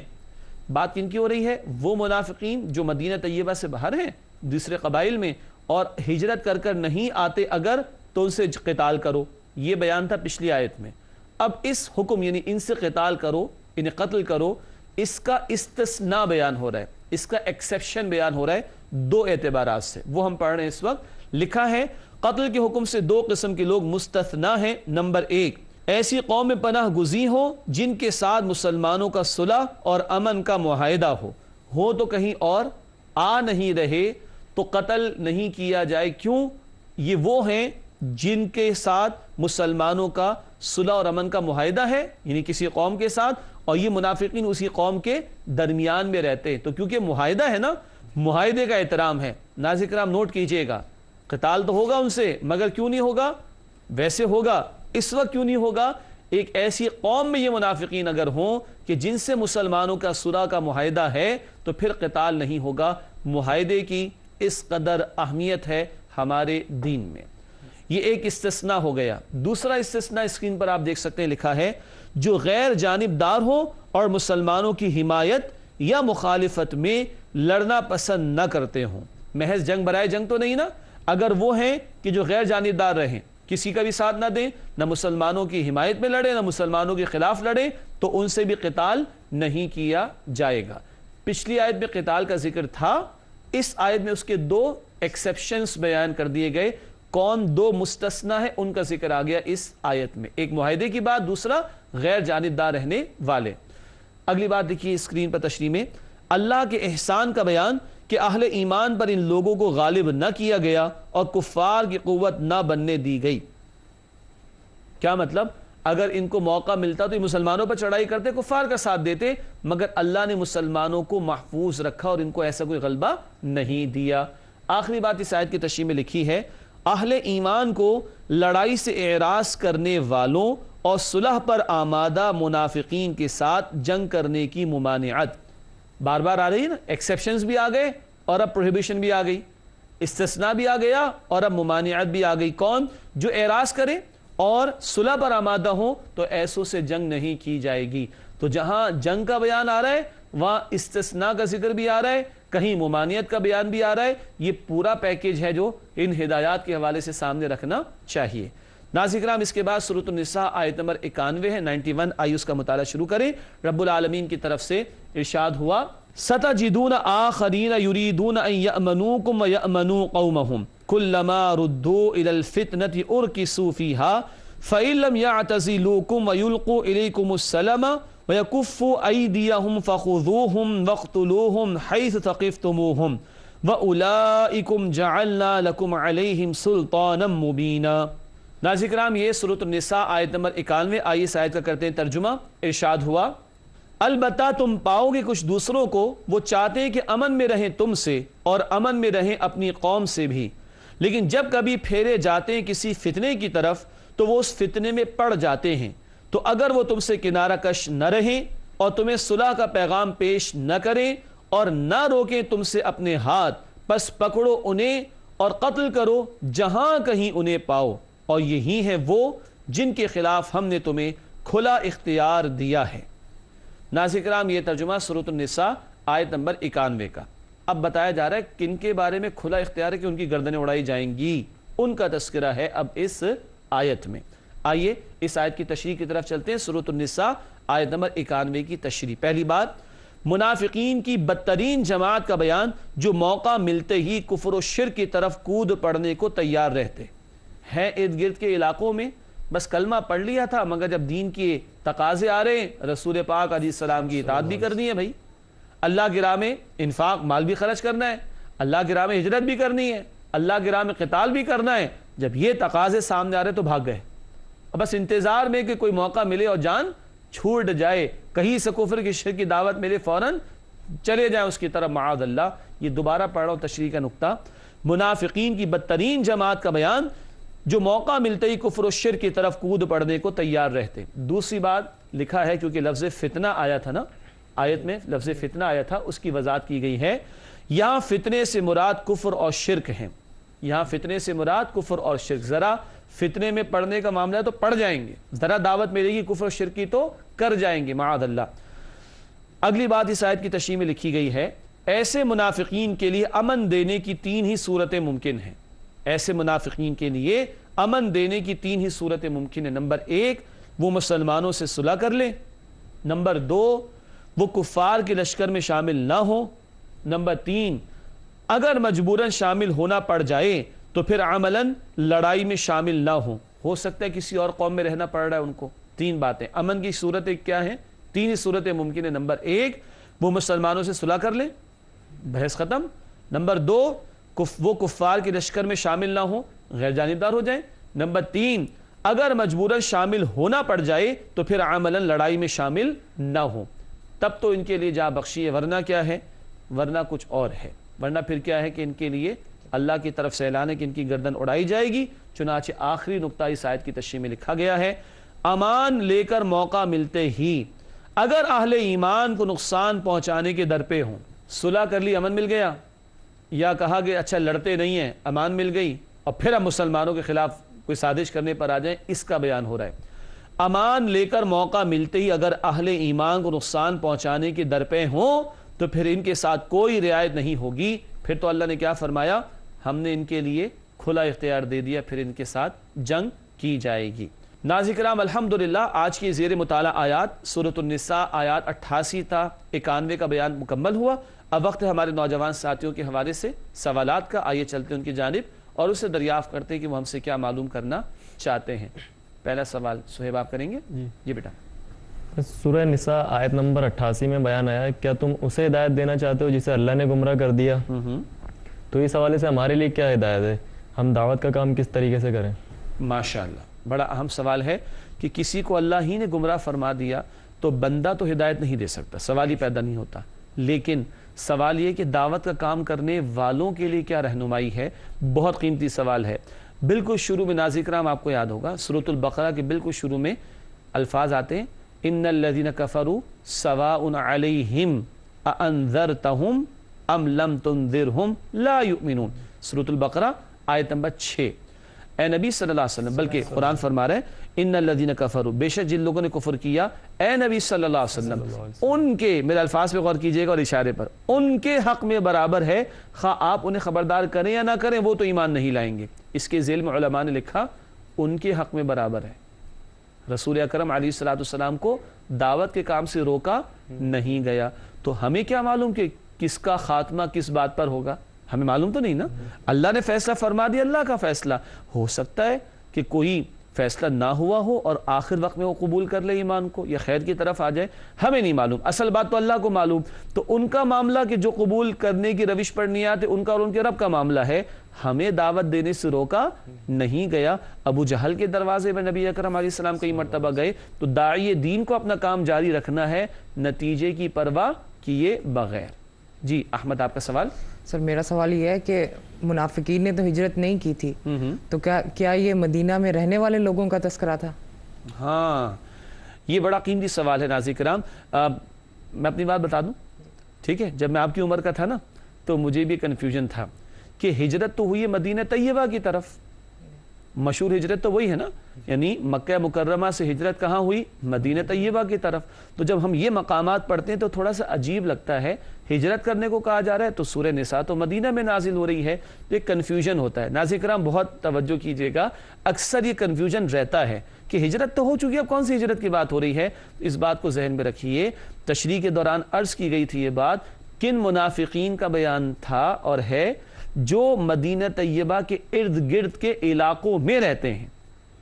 بات کن کی ہو رہی ہے؟ وہ منافقین جو مدینہ طیبہ سے باہر ہیں دوسرے قبائل میں اور ہجرت کر نہیں آتے اگر تو ان سے قتال کرو، یہ بیان تھا پچھلی آیت میں۔ اب اس حکم یعنی ان سے قتال کرو، انہیں قتل کرو، اس کا استثناء بیان ہو رہا ہے، اس کا ایکسیپشن بیان ہو رہا ہے 2 اعتبارات سے، وہ ہم پڑھ رہے ہیں اس وقت۔ لکھا ہے قتل کے حکم سے 2 قسم کے لوگ مستثنی ہیں۔ نمبر 1، ایسی قوم میں پناہ گزین ہو جن کے ساتھ مسلمانوں کا صلح اور امن کا معاہدہ ہو تو کہیں اور آ نہیں رہے تو قتل نہیں کیا جائے۔ کیوں؟ یہ وہ ہیں جن کے ساتھ مسلمانوں کا صلح اور امن کا معاہدہ ہے، یعنی کسی قوم کے ساتھ، اور یہ منافقین اسی قوم کے درمیان میں رہتے ہیں، تو کیونکہ معاہدہ ہے نا، معاہدے کا احترام ہے۔ ناظرین کرام نوٹ کیجئے گا، قتال تو ہوگا ان سے، مگر کیوں نہیں ہوگا؟ ویسے ہوگا، اس وقت کیوں نہیں ہوگا؟ ایک ایسی قوم میں یہ منافقین اگر ہوں کہ جن سے مسلمانوں کا صلح کا معاہدہ ہے تو پھر قتال نہیں ہوگا۔ معاہدے کی اس قدر اہمیت ہے ہمارے دین میں۔ یہ ایک استثناء ہو گیا۔ دوسرا استثناء اسکرین پر آپ دیکھ سکتے ہیں، لکھا ہے جو غیر جانبدار ہو اور مسلمانوں کی حمایت یا مخالفت میں لڑنا پسند نہ کرتے ہوں۔ محض جنگ برائے جنگ تو نہیں نا، اگر وہ ہیں کہ جو غیر جانبدار رہیں، کسی کا بھی ساتھ نہ دیں، نہ مسلمانوں کی حمایت میں لڑیں، نہ مسلمانوں کے خلاف لڑیں، تو ان سے بھی قتال نہیں کیا جائے گا۔ پچھلی آیت میں قتال کا ذکر تھا، اس آیت میں اس کے 2 ایکسیپشنز بیان کر دیے گئے۔ کون دو مستثنا ہے ان کا ذکر آ گیا اس آیت میں، ایک معاہدے کی بات، دوسرا غیر جانبدار رہنے والے۔ اگلی بات دیکھیے اسکرین پر تشریح میں، اللہ کے احسان کا بیان کہ اہل ایمان پر ان لوگوں کو غالب نہ کیا گیا اور کفار کی قوت نہ بننے دی گئی۔ کیا مطلب؟ اگر ان کو موقع ملتا تو یہ مسلمانوں پر چڑھائی کرتے، کفار کا ساتھ دیتے، مگر اللہ نے مسلمانوں کو محفوظ رکھا اور ان کو ایسا کوئی غلبہ نہیں دیا۔ آخری بات اس آیت کی تشریح میں لکھی ہے، اہل ایمان کو لڑائی سے اعراض کرنے والوں اور صلح پر آمادہ منافقین کے ساتھ جنگ کرنے کی ممانعت بار بار آ رہی ہے نا، ایکسیپشنز بھی آ گئے اور اب پروہیبیشن بھی آ گئی، استثناء بھی آ گیا اور اب ممانعت بھی آ گئی۔ کون؟ جو اعراض کرے اور صلح پر آمادہ ہوں تو ایسوں سے جنگ نہیں کی جائے گی۔ تو جہاں جنگ کا بیان آ رہا ہے وہاں استثناء کا ذکر بھی آ رہا ہے، کہیں ممانعت کا بیان بھی آ رہا ہے۔ یہ پورا پیکیج ہے جو ان ہدایات کے حوالے سے سامنے رکھنا چاہیے۔ ناظرین کرام، اس کے بعد سورۃ النساء آیت نمبر 91 ہے، 91 آئیے اس کا مطالعہ شروع کریں۔ رب العالمین کی طرف سے ارشاد ہوا، سَتَجِدُونَ آخَرِينَ يُرِيدُونَ أَن يَأْمَنُوكُمْ وَيَأْمَنُوا قَوْمَهُمْ كُلَّمَا رُدُّوا إِلَى الْفِتْنَةِ أُرْكِسُوا فِيهَا فَإِن لَّمْ يَعْتَزِلُوكُمْ وَيُلْقُوا إِلَيْكُمُ السَّلَمَ وَيَكُفُّوا أَيْدِيَهُمْ فَخُذُوهُمْ وَاقْتُلُوهُمْ حَيْثُ ثَقِفْتُمُوهُمْ وَأُولَٰئِكُمْ جَعَلْنَا لَكُمْ عَلَيْهِمْ سُلْطَانًا مُّبِينًا۔ ناظرین کرام، یہ سورۃ النساء آیت نمبر 91، آئیے اس آیت کا کرتے ہیں ترجمہ۔ ارشاد ہوا، البتہ تم پاؤ گے کچھ دوسروں کو وہ چاہتے ہیں کہ امن میں رہیں تم سے اور امن میں رہیں اپنی قوم سے بھی، لیکن جب کبھی پھیرے جاتے ہیں کسی فتنے کی طرف تو وہ اس فتنے میں پڑ جاتے ہیں۔ تو اگر وہ تم سے کنارہ کش نہ رہیں اور تمہیں صلح کا پیغام پیش نہ کریں اور نہ روکیں تم سے اپنے ہاتھ، پس پکڑو انہیں اور قتل کرو جہاں کہیں انہیں پاؤ، اور یہی ہیں وہ جن کے خلاف ہم نے تمہیں کھلا اختیار دیا ہے۔ ناظرین کرام، یہ ترجمہ سورۃ النساء آیت نمبر 91 کا۔ اب بتایا جا رہا ہے کن کے بارے میں کھلا اختیار ہے کہ ان کی گردنیں اڑائی جائیں گی، ان کا تذکرہ ہے اب اس آیت میں۔ آئیے اس آیت کی تشریح کی طرف چلتے ہیں۔ سورۃ النساء آیت نمبر 91 کی تشریح۔ پہلی بات، منافقین کی بدترین جماعت کا بیان جو موقع ملتے ہی کفر و شرک کی طرف کود پڑنے کو تیار رہتے ہیں۔ ارد گرد کے علاقوں میں بس کلمہ پڑھ لیا تھا، مگر جب دین کے تقاضے آ رہے ہیں، رسول پاک علیہ السلام کی اطاعت بھی کرنی ہے بھائی، اللہ کی راہ میں انفاق مال بھی خرچ کرنا ہے، اللہ کی راہ میں ہجرت بھی کرنی ہے، اللہ کی راہ میں قتال بھی کرنا ہے۔ جب یہ تقاضے سامنے آ رہے تو بھاگ گئے، بس انتظار میں کہ کوئی موقع ملے اور جان چھوٹ جائے، کہیں سے کفر کی شرک کی دعوت ملے فوراً چلے جائیں اس کی طرف، معاذ اللہ۔ یہ دوبارہ پڑھ رہا ہوں تشریح کا نقطہ، منافقین کی بدترین جماعت کا بیان جو موقع ملتے ہی کفر و شرک کی طرف کود پڑنے کو تیار رہتے۔ دوسری بات لکھا ہے، کیونکہ لفظ فتنہ آیا تھا نا آیت میں، لفظ فتنہ آیا تھا، اس کی وضاحت کی گئی ہے۔ یہاں فتنے سے مراد کفر اور شرک ہیں، یہاں فتنے سے مراد کفر اور شرک۔ ذرا فتنے میں پڑنے کا معاملہ ہے تو پڑ جائیں گے، ذرا دعوت ملے گی کفر و شرک کی تو کر جائیں گے، معاذ اللہ۔ اگلی بات اس آیت کی تشریح میں لکھی گئی ہے، ایسے منافقین کے لیے امن دینے کی 3 ہی صورتیں ممکن ہیں۔ ایسے منافقین کے لیے امن دینے کی 3 ہی صورتیں ممکن ہیں۔ نمبر 1، وہ مسلمانوں سے صلح کر لیں۔ نمبر 2، وہ کفار کے لشکر میں شامل نہ ہوں۔ نمبر 3، اگر مجبوراً شامل ہونا پڑ جائے تو پھر عملاً لڑائی میں شامل نہ ہوں، ہو سکتا ہے کسی اور قوم میں رہنا پڑ رہا ہے ان کو۔ 3 باتیں، امن کی صورتیں کیا ہیں؟ 3 ہی صورتیں ممکن ہیں۔ نمبر 1، وہ مسلمانوں سے صلح کر لیں، بحث ختم۔ نمبر 2، وہ کفار کے لشکر میں شامل نہ ہوں، غیر جانبدار ہو جائیں۔ نمبر 3، اگر مجبوراً شامل ہونا پڑ جائے تو پھر عملاً لڑائی میں شامل نہ ہوں، تب تو ان کے لیے جا بخشی ہے، ورنہ کیا ہے؟ ورنہ کچھ اور ہے، ورنہ پھر کیا ہے کہ ان کے لیے اللہ کی طرف سے اعلان ہے کہ ان کی گردن اڑائی جائے گی۔ چنانچہ آخری نقطہ اس آیت کی تشریح میں لکھا گیا ہے، امان لے کر موقع ملتے ہی اگر اہل ایمان کو نقصان پہنچانے کے در پہ ہوں، صلح کر لی، امن مل گیا، یا کہا کہ اچھا لڑتے نہیں ہیں، امان مل گئی، اور پھر ہم مسلمانوں کے خلاف کوئی سازش کرنے پر آ جائیں، اس کا بیان ہو رہا ہے۔ امان لے کر موقع ملتے ہی اگر اہل ایمان کو نقصان پہنچانے کے در پہ ہوں تو پھر ان کے ساتھ کوئی رعایت نہیں ہوگی۔ پھر تو اللہ نے کیا فرمایا؟ ہم نے ان کے لیے کھلا اختیار دے دیا، پھر ان کے ساتھ جنگ کی جائے گی۔ ناظرین کرام، الحمدللہ آج کی زیر مطالعہ آیات سورۃ النساء آیات 88 تا 91 کا بیان مکمل ہوا۔ اب وقت ہے ہمارے نوجوان ساتھیوں کے حوالے سے سوالات کا، آئیے چلتے ہیں ان کی جانب اور اسے دریافت کرتے ہیں کہ وہ ہم سے کیا معلوم کرنا چاہتے ہیں. پہلا سوال سہیب آپ کریں گے. جی بیٹا. سورہ نساء آیت نمبر 88 میں بیان آیا ہے کیا تم اسے ہدایت دینا چاہتے ہو جسے اللہ نے گمراہ کر دیا؟ تو اس حوالے سے ہمارے لیے کیا ہدایت ہے؟ ہم دعوت کا کام کس طریقے سے کریں؟ ماشاءاللہ بڑا اہم سوال ہے کہ کسی کو اللہ ہی نے گمراہ فرما دیا تو بندہ تو ہدایت نہیں دے سکتا, سوال ہی پیدا نہیں ہوتا. لیکن سوال یہ کہ دعوت کا کام کرنے والوں کے لیے کیا رہنمائی ہے, بہت قیمتی سوال ہے. بالکل شروع میں ناظرین کرام آپ کو یاد ہوگا سورۃ البقرہ کے بالکل شروع میں الفاظ آتے ہیں ان الذین کفروا سواء علیہم اانذرتہم ام لم تنذرہم لا یؤمنون. سورۃ البقرہ آیت نمبر 6. اے نبی صلی اللہ علیہ وسلم, بلکہ قرآن فرما رہے ہیں ان الذین کفروا, بے شک جن لوگوں نے کفر کیا, اے نبی صلی اللہ علیہ وسلم ان کے, میرے الفاظ پہ غور کیجئے گا اور اشارے پر, ان کے حق میں برابر ہے, خواہ آپ انہیں خبردار کریں یا نہ کریں وہ تو ایمان نہیں لائیں گے. اس کے ذیل میں علماء نے لکھا ان کے حق میں برابر ہے. رسول اکرم علیہ الصلوۃ والسلام کو دعوت کے کام سے روکا نہیں گیا, تو ہمیں کیا معلوم کہ کس کا خاتمہ کس بات پر ہوگا؟ ہمیں معلوم تو نہیں نا. اللہ نے فیصلہ فرما دیا, اللہ کا فیصلہ. ہو سکتا ہے کہ کوئی فیصلہ نہ ہوا ہو اور آخر وقت میں وہ قبول کر لے ایمان کو یا خیر کی طرف آ جائے, ہمیں نہیں معلوم. اصل بات تو اللہ کو معلوم. تو ان کا معاملہ کہ جو قبول کرنے کی روش پر نہیں آتے, ان کا اور ان کے رب کا معاملہ ہے. ہمیں دعوت دینے سے روکا نہیں گیا. ابو جہل کے دروازے میں نبی اکرم علیہ السلام کئی مرتبہ گئے, تو داعی دین کو اپنا کام جاری رکھنا ہے نتیجے کی پرواہ کیے بغیر. جی احمد آپ کا سوال. سر میرا سوال یہ ہے کہ منافقین نے تو ہجرت نہیں کی تھی, تو کیا یہ مدینہ میں رہنے والے لوگوں کا تذکرہ تھا؟ ہاں یہ بڑا قیمتی سوال ہے ناظرین کرام. میں اپنی بات بتا دوں, ٹھیک ہے. جب میں آپ کی عمر کا تھا نا تو مجھے بھی کنفیوژن تھا کہ ہجرت تو ہوئی ہے مدینہ طیبہ کی طرف, مشہور ہجرت تو وہی ہے نا, یعنی مکہ مکرمہ سے ہجرت کہاں ہوئی؟ مدینہ طیبہ کی طرف. تو جب ہم یہ مقامات پڑھتے ہیں تو تھوڑا سا عجیب لگتا ہے, ہجرت کرنے کو کہا جا رہا ہے تو سورہ نساء تو مدینہ میں نازل ہو رہی ہے, تو ایک کنفیوژن ہوتا ہے. ناظرین کرام بہت توجہ کیجئے گا, اکثر یہ کنفیوژن رہتا ہے کہ ہجرت تو ہو چکی ہے, اب کون سی ہجرت کی بات ہو رہی ہے. اس بات کو ذہن میں رکھیے. تشریح کے دوران عرض کی گئی تھی یہ بات, کن منافقین کا بیان تھا اور ہے جو مدینہ طیبہ کے ارد گرد کے علاقوں میں رہتے ہیں.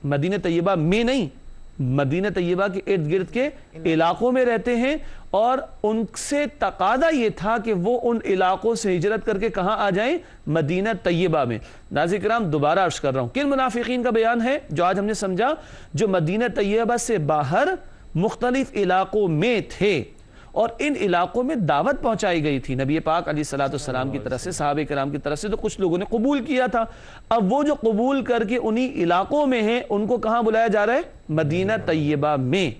مدینہ طیبہ میں نہیں, مدینہ طیبہ کے ارد گرد کے علاقوں میں رہتے ہیں, اور ان سے تقاضا یہ تھا کہ وہ ان علاقوں سے ہجرت کر کے کہاں آ جائیں؟ مدینہ طیبہ میں. ناظرین کرام دوبارہ عرض کر رہا ہوں, کن منافقین کا بیان ہے جو آج ہم نے سمجھا, جو مدینہ طیبہ سے باہر مختلف علاقوں میں تھے اور ان علاقوں میں دعوت پہنچائی گئی تھی نبی پاک علیہ الصلوۃ والسلام کی طرف سے, صحابہ کرام کی طرف سے. تو کچھ لوگوں نے قبول کیا تھا, اب وہ جو قبول کر کے انہی علاقوں میں ہیں ان کو کہاں بلایا جا رہا ہے؟ مدینہ طیبہ میں.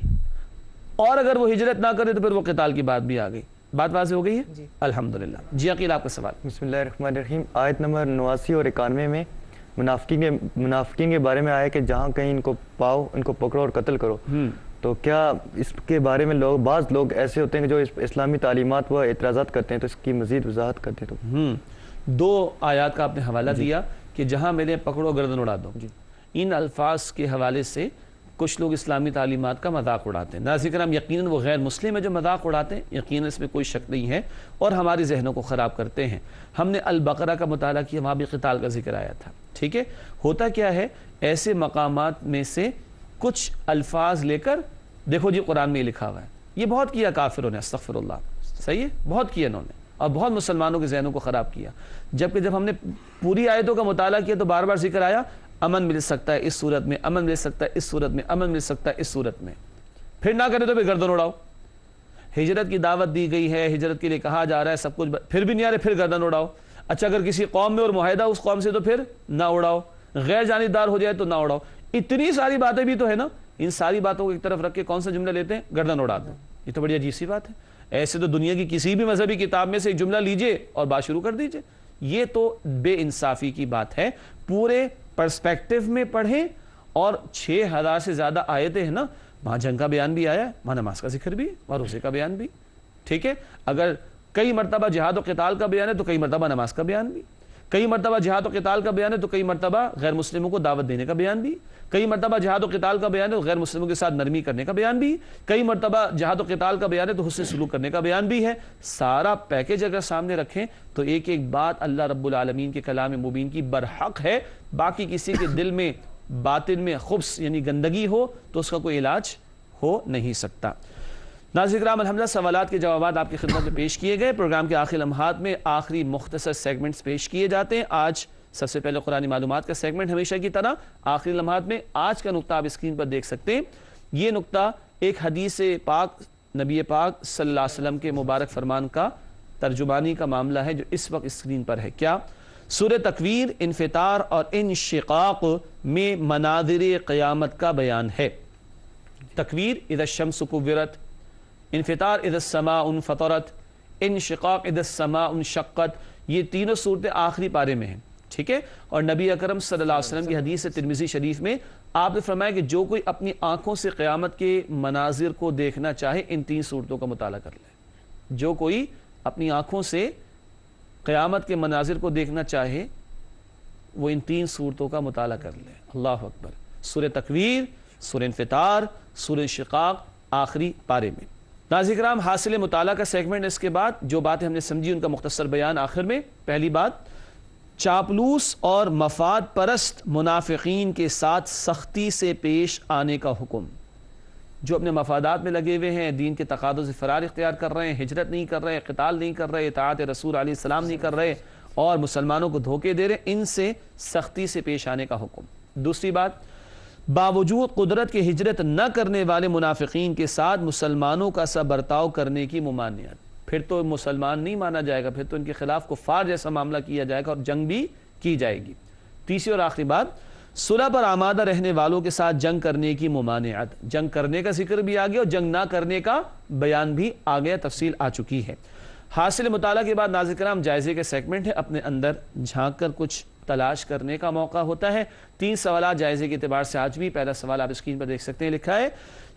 اور اگر وہ ہجرت نہ کرے تو پھر وہ قتال کی بات بھی آ گئی. بات واضح ہو گئی ہے؟ الحمدللہ. جی عقیل آپ کا سوال. بسم اللہ الرحمن الرحیم. آیت نمبر 89 اور 91 میں منافقین کے بارے میں آیا کہ جہاں کہیں ان کو پاؤ ان کو پکڑو اور قتل کرو. تو کیا اس کے بارے میں بعض لوگ ایسے ہوتے ہیں کہ جو اسلامی تعلیمات و اعتراضات کرتے ہیں, تو اس کی مزید وضاحت کرتے ہیں؟ تو دو آیات کا آپ نے حوالہ دیا کہ جہاں میرے پکڑو گردن اڑا دو. ان الفاظ کے حوالے سے کچھ لوگ اسلامی تعلیمات کا مذاق اڑاتے ہیں. ناظرین کرام یقیناً وہ غیر مسلم ہے جو مذاق اڑاتے ہیں, یقیناً اس میں کوئی شک نہیں ہے, اور ہمارے ذہنوں کو خراب کرتے ہیں. ہم نے البقرہ کا مطالعہ کیا, وہاں بھی قتال کا ذکر آیا تھا. ٹھیک ہے, ہوتا کیا ہے ایسے مقامات میں سے کچھ الفاظ لے کر, دیکھو جی قرآن میں یہ لکھا ہوا ہے, یہ بہت کیا کافروں نے, استغفر اللہ, صحیح ہے, بہت کیا انہوں نے, اور بہت مسلمانوں کے ذہنوں کو خراب کیا. جبکہ جب ہم نے پوری آیتوں کا مطالعہ کیا تو بار بار ذکر آیا امن مل سکتا ہے اس صورت میں, امن مل سکتا ہے اس صورت میں, امن مل سکتا ہے اس صورت میں. پھر نہ کرے تو پھر گردن اڑاؤ. ہجرت کی دعوت دی گئی ہے, ہجرت کے لیے کہا جا رہا ہے سب کچھ, پھر بھی نہیں آ رہے, پھر گردن اڑاؤ. اچھا اگر کسی قوم میں اور معاہدہ اس قوم سے تو پھر نہ اڑاؤ, غیر جانبدار ہو جائے تو نہ اڑاؤ. اتنی ساری باتیں بھی تو ہے نا, ان ساری باتوں کو ایک طرف رکھ کے کون سا جملہ لیتے ہیں؟ گردن اڑا دو. یہ تو بڑی عجیب سی بات ہے. ایسے تو دنیا کی کسی بھی مذہبی کتاب میں سے ایک جملہ لیجئے اور بات شروع کر دیجئے. یہ تو بے انصافی کی بات ہے. پورے پرسپیکٹیو میں پڑھیں, اور 6000 سے زیادہ آیتیں ہیں نا, وہاں جنگ کا بیان بھی آیا ہے, وہاں نماز کا ذکر بھی ہے, وہاں روزے کا بیان بھی. ٹھیک ہے, اگر کئی مرتبہ جہاد و قتال کا بیان ہے تو کئی مرتبہ نماز کا بیان بھی. کئی مرتبہ جہاد و قتال کا بیان ہے تو کئی مرتبہ غیر مسلموں کو دعوت دینے کا بیان بھی، کئی مرتبہ جہاد و قتال کا بیان ہے تو غیر مسلموں کے ساتھ نرمی کرنے کا بیان بھی، کئی مرتبہ جہاد و قتال کا بیان ہے تو حسن سلوک کرنے کا بیان بھی ہے۔ سارا پیکج اگر سامنے رکھیں تو ایک ایک بات اللہ رب العالمین کے کلام مبین کی برحق ہے۔ باقی کسی کے دل میں باطن میں خبث یعنی گندگی ہو تو اس کا کوئی علاج ہو نہیں سکتا۔ ناظرین کرام، الحمدللہ سوالات کے جوابات آپ کی خدمت میں پیش کیے گئے۔ پروگرام کے آخری لمحات میں آخری مختصر سیگمنٹس پیش کیے جاتے ہیں۔ آج سب سے پہلے قرآنی معلومات کا سیگمنٹ ہمیشہ کی طرح آخری لمحات میں آج کا نقطہ آپ اسکرین پر دیکھ سکتے ہیں۔ یہ نقطہ ایک حدیث پاک نبی پاک صلی اللہ علیہ وسلم کے مبارک فرمان کا ترجمانی کا معاملہ ہے جو اس وقت اسکرین پر ہے۔ کیا؟ سورہ تکویر انفطار اور انشقاق میں مناظر قیامت کا بیان ہے۔ تکویر اذا الشمس کورت، انفطار اذا السماء انفطرت، انشقاق اذا السماء انشقت، یہ تینوں صورتیں آخری پارے میں ہیں، ٹھیک ہے؟ اور نبی اکرم صلی اللہ علیہ وسلم کی حدیث ترمذی شریف میں آپ نے فرمایا کہ جو کوئی اپنی آنکھوں سے قیامت کے مناظر کو دیکھنا چاہے ان تین صورتوں کا مطالعہ کر لے۔ جو کوئی اپنی آنکھوں سے قیامت کے مناظر کو دیکھنا چاہے وہ ان تین صورتوں کا مطالعہ کر لے۔ اللہ اکبر۔ سورہ تکویر، سورہ انفطار، سورہ انشقاق آخری پارے میں۔ ناظرین کرام، حاصل مطالعہ کا سیگمنٹ اس کے بعد جو باتیں ہم نے سمجھی ان کا مختصر بیان آخر میں۔ پہلی بات، چاپلوس اور مفاد پرست منافقین کے ساتھ سختی سے پیش آنے کا حکم۔ جو اپنے مفادات میں لگے ہوئے ہیں، دین کے تقاضوں سے فرار اختیار کر رہے ہیں، ہجرت نہیں کر رہے، قتال نہیں کر رہے، اطاعت رسول علیہ السلام نہیں کر رہے اور مسلمانوں کو دھوکے دے رہے، ان سے سختی سے پیش آنے کا حکم۔ دوسری بات، باوجود قدرت کے ہجرت نہ کرنے والے منافقین کے ساتھ مسلمانوں کا سا برتاؤ کرنے کی ممانعت۔ پھر تو مسلمان نہیں مانا جائے گا، پھر تو ان کے خلاف کفار جیسا معاملہ کیا جائے گا اور جنگ بھی کی جائے گی۔ تیسری اور آخری بات، صلح پر آمادہ رہنے والوں کے ساتھ جنگ کرنے کی ممانعت۔ جنگ کرنے کا ذکر بھی آ گیا اور جنگ نہ کرنے کا بیان بھی آ گیا، تفصیل آ چکی ہے۔ حاصل مطالعہ کے بعد ناظرین کرام جائزے کے سیگمنٹ ہے، اپنے اندر جھانک کر کچھ تلاش کرنے کا موقع ہوتا ہے۔ 3 سوالات جائزے کے اعتبار سے آج بھی۔ پہلا سوال آپ اسکرین پر دیکھ سکتے ہیں، لکھا ہے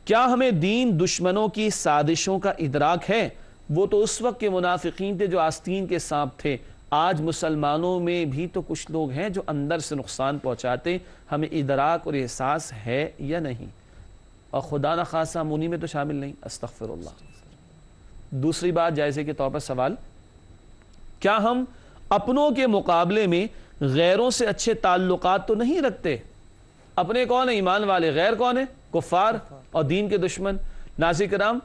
کیا ہمیں دین دشمنوں کی سازشوں کا ادراک ہے؟ وہ تو اس وقت کے منافقین تھے جو آستین کے سانپ تھے، آج مسلمانوں میں بھی تو کچھ لوگ ہیں جو اندر سے نقصان پہنچاتے، ہمیں ادراک اور احساس ہے یا نہیں؟ اور خدا نخواستہ ہم انہی میں تو شامل نہیں، استغفر اللہ۔ دوسری بات جائزے کے طور پر سوال، کیا ہم اپنوں کے مقابلے میں غیروں سے اچھے تعلقات تو نہیں رکھتے؟ اپنے کون ہیں؟ ایمان والے، غیر کون ہیں؟ کفار اور دین کے دشمن۔ ناظرین کرام،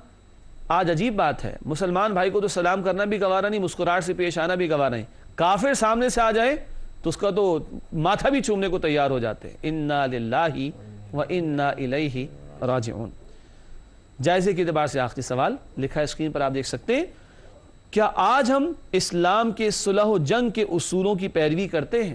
آج عجیب بات ہے، مسلمان بھائی کو تو سلام کرنا بھی گوارا نہیں، مسکراہٹ سے پیش آنا بھی گوارا نہیں، کافر سامنے سے آ جائے تو اس کا تو ماتھا بھی چومنے کو تیار ہو جاتے ہیں۔ انا للہ و انا الیہ راجعون۔ جائزے کے اعتبار سے آخری سوال لکھا ہے اسکرین پر، آپ دیکھ سکتے ہیں، کیا آج ہم اسلام کے صلح و جنگ کے اصولوں کی پیروی کرتے ہیں؟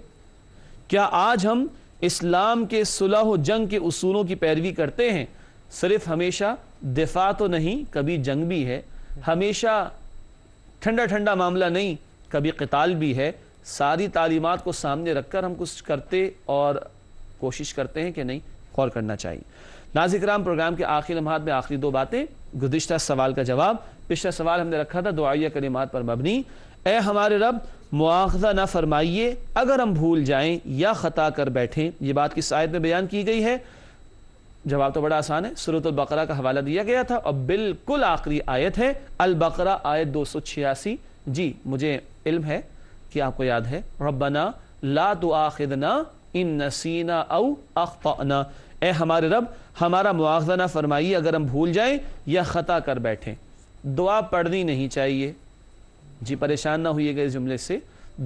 کیا آج ہم اسلام کے صلح و جنگ کے اصولوں کی پیروی کرتے ہیں؟ صرف ہمیشہ دفاع تو نہیں، کبھی جنگ بھی ہے، ہمیشہ ٹھنڈا ٹھنڈا معاملہ نہیں، کبھی قتال بھی ہے۔ ساری تعلیمات کو سامنے رکھ کر ہم کچھ کرتے اور کوشش کرتے ہیں کہ نہیں؟ غور کرنا چاہیے۔ ناظرین کرام، پروگرام کے آخری لمحات میں آخری 2 باتیں۔ گزشتہ سوال کا جواب، پچھلا سوال ہم نے رکھا تھا دعائیہ کلمات پر مبنی، اے ہمارے رب مواخذہ نہ فرمائیے اگر ہم بھول جائیں یا خطا کر بیٹھیں۔ یہ بات کس آیت میں بیان کی گئی ہے؟ جواب تو بڑا آسان ہے، سورۃ البقرہ کا حوالہ دیا گیا تھا اور بالکل آخری آیت ہے البقرہ آیت 286۔ جی مجھے علم ہے کہ آپ کو یاد ہے، ربنا لا تؤاخذنا ان نسینا او اخطأنا، اے ہمارے رب ہمارا مواخذہ نہ فرمائیے اگر ہم بھول جائیں یا خطا کر بیٹھیں۔ دعا پڑھنی نہیں چاہیے، جی پریشان نہ ہوئیے گا اس جملے سے،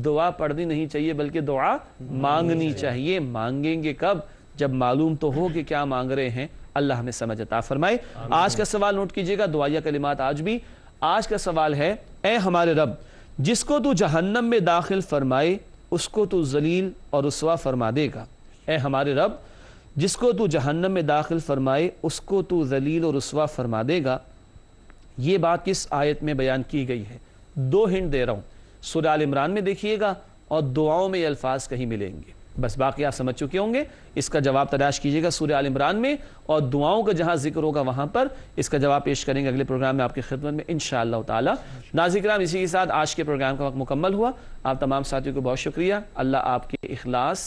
دعا پڑھنی نہیں چاہیے بلکہ دعا مانگنی چاہیے۔ مانگیں گے کب؟ جب معلوم تو ہو کہ کیا مانگ رہے ہیں۔ اللہ ہمیں سمجھ عطا فرمائے۔ آج کا سوال نوٹ کیجئے گا، دعائیہ کلمات آج بھی۔ آج کا سوال ہے، اے ہمارے رب جس کو تو جہنم میں داخل فرمائے اس کو تو ذلیل اور رسوا فرما دے گا۔ اے ہمارے رب جس کو تو جہنم میں داخل فرمائے اس کو تو ذلیل اور رسوا فرما دے گا۔ یہ بات کس آیت میں بیان کی گئی ہے؟ 2 ہنٹ دے رہا ہوں، سورہ آل عمران میں دیکھیے گا اور دعاؤں میں یہ الفاظ کہیں ملیں گے۔ بس باقی آپ سمجھ چکے ہوں گے. اس کا جواب تلاش کیجیے گا سورہ آل عمران میں, اور دعاؤں کا جہاں ذکر ہوگا وہاں پر اس کا جواب پیش کریں گے اگلے پروگرام میں آپ کی خدمت میں انشاءاللہ تعالی. ناظرین کرام, اسی کے ساتھ آج کے پروگرام کا وقت مکمل ہوا. آپ تمام ساتھیوں کو بہت شکریہ. اللہ آپ کے اخلاص,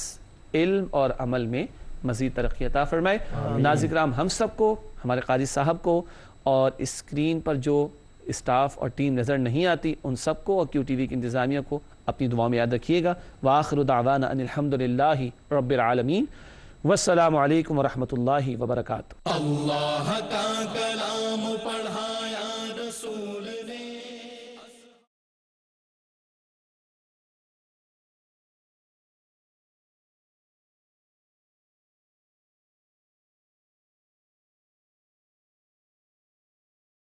علم اور عمل میں مزید ترقی عطا فرمائے. ناظرین کرام, ہم سب کو, ہمارے قاری صاحب کو, اور اسکرین پر جو اسٹاف اور ٹیم نظر نہیں آتی ان سب کو, اور کیو ٹی وی کی انتظامیہ کو اپنی دعاؤں میں یاد رکھیے گا. وآخر دعوانا ان الحمدللہ رب العالمین. والسلام علیکم ورحمۃ اللہ وبرکاتہ. اللہ کا کلام پڑھایا رسول